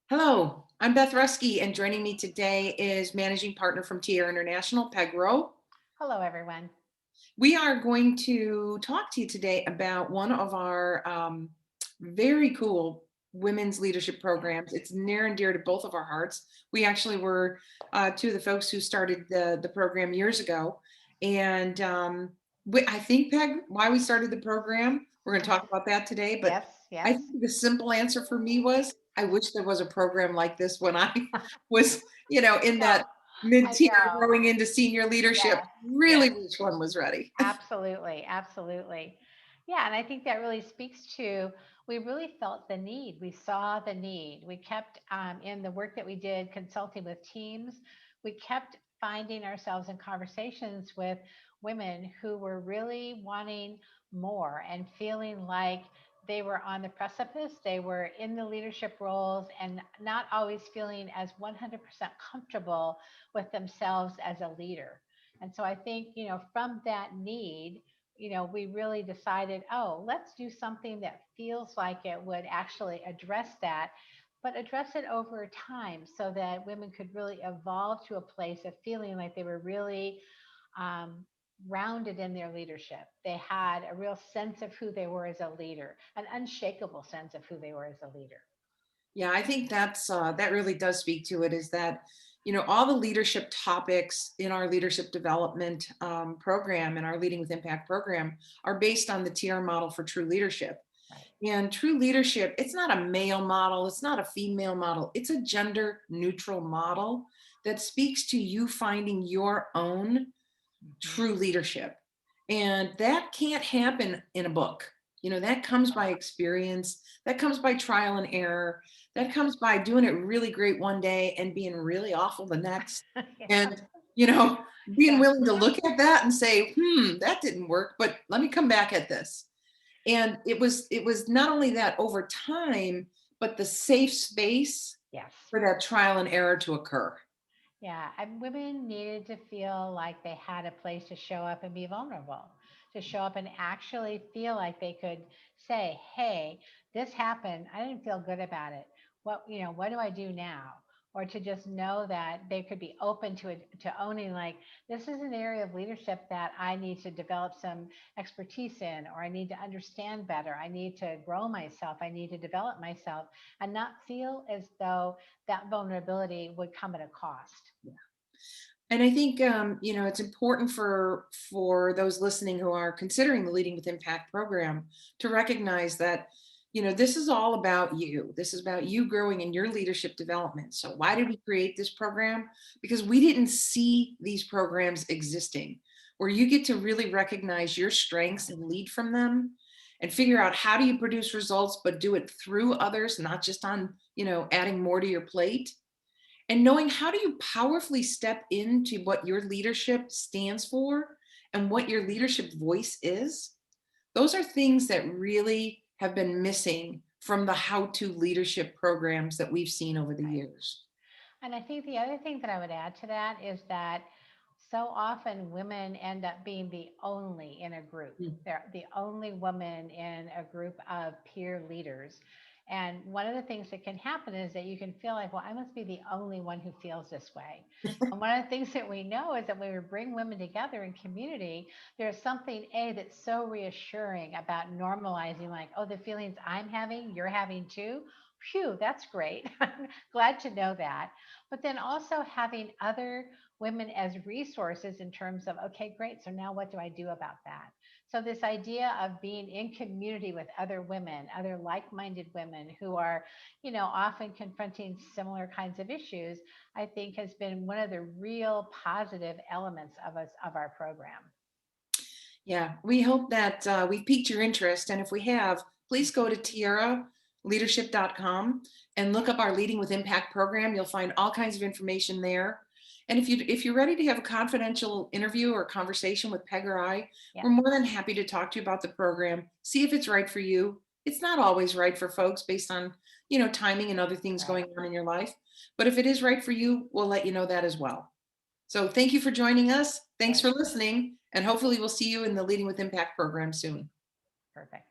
Hello, I'm Beth Rusky, and joining me today is managing partner from Tier International, Peg Rowe. Hello, everyone. We are going to talk to you today about one of our very cool women's leadership Yeah. programs. It's near and dear to both of our hearts. We actually were two of the folks who started the program years ago. And I think, Peg, why we started the program, we're going to talk about that today. But Yes, I yes. think the simple answer for me was I wish there was a program like this when I was in No, that mid-tier I know. growing into senior leadership. Yes, Really yes. wish one was ready. Absolutely, absolutely. Yeah, and I think that really speaks to we really felt the need. We saw the need. We kept in the work that we did consulting with teams, we kept finding ourselves in conversations with women who were really wanting more and feeling like they were on the precipice, they were in the leadership roles and not always feeling as 100% comfortable with themselves as a leader. And so I think, from that need, we really decided, oh, let's do something that feels like it would actually address that, but address it over time so that women could really evolve to a place of feeling like they were really um, rounded in their leadership. They had a real sense of who they were as a leader, an unshakable sense of who they were as a leader. Yeah, I think that really does speak to it is that, all the leadership topics in our leadership development program and our Leading with Impact program are based on the TR model for true leadership. Right. And true leadership, it's not a male model, it's not a female model, it's a gender neutral model that speaks to you finding your own Mhm. true leadership. And that can't happen in a book. That comes by experience, that comes by trial and error, that comes by doing it really great one day and being really awful the next. Yeah. And, you know, being Yeah. willing to look at that and say, that didn't work, but let me come back at this. And it was not only that over time, but the safe space Yes. for that trial and error to occur. Yeah, and women needed to feel like they had a place to show up and be vulnerable, to show up and actually feel like they could say, "Hey, this happened. I didn't feel good about it. What do I do now?" Or to just know that they could be open to it, to owning like this is an area of leadership that I need to develop some expertise in, or I need to understand better. I need to grow myself. I need to develop myself, and not feel as though that vulnerability would come at a cost. And I think it's important for those listening who are considering the Leading with Impact program to recognize that this is all about you. This is about you growing in your leadership development. So why did we create this program? Because we didn't see these programs existing, where you get to really recognize your strengths and lead from them, and figure out how do you produce results, but do it through others, not just on adding more to your plate, and knowing how do you powerfully step into what your leadership stands for and what your leadership voice is. Those are things that really have been missing from the how to leadership programs that we've seen over the Right. years. And I think the other thing that I would add to that is that so often women end up being the only in a group. Mm. They're the only woman in a group of peer leaders. And one of the things that can happen is that you can feel like, well, I must be the only one who feels this way. And one of the things that we know is that when we bring women together in community, there's something, A, that's so reassuring about normalizing, like, oh, the feelings I'm having, you're having too. Phew, that's great. I'm glad to know that. But then also having other women as resources in terms of, okay, great. So now what do I do about that? So, this idea of being in community with other women, other like minded women who are, often confronting similar kinds of issues, I think has been one of the real positive elements of our program. Yeah, we hope that we've piqued your interest. And if we have, please go to tiaraleadership.com and look up our Leading with Impact program. You'll find all kinds of information there. And if you're ready to have a confidential interview or conversation with Peg or I, Yeah. we're more than happy to talk to you about the program, see if it's right for you. It's not always right for folks based on, timing and other things Right. going on in your life. But if it is right for you, we'll let you know that as well. So thank you for joining us. Thanks Great. for listening. And hopefully we'll see you in the Leading with Impact program soon. Perfect.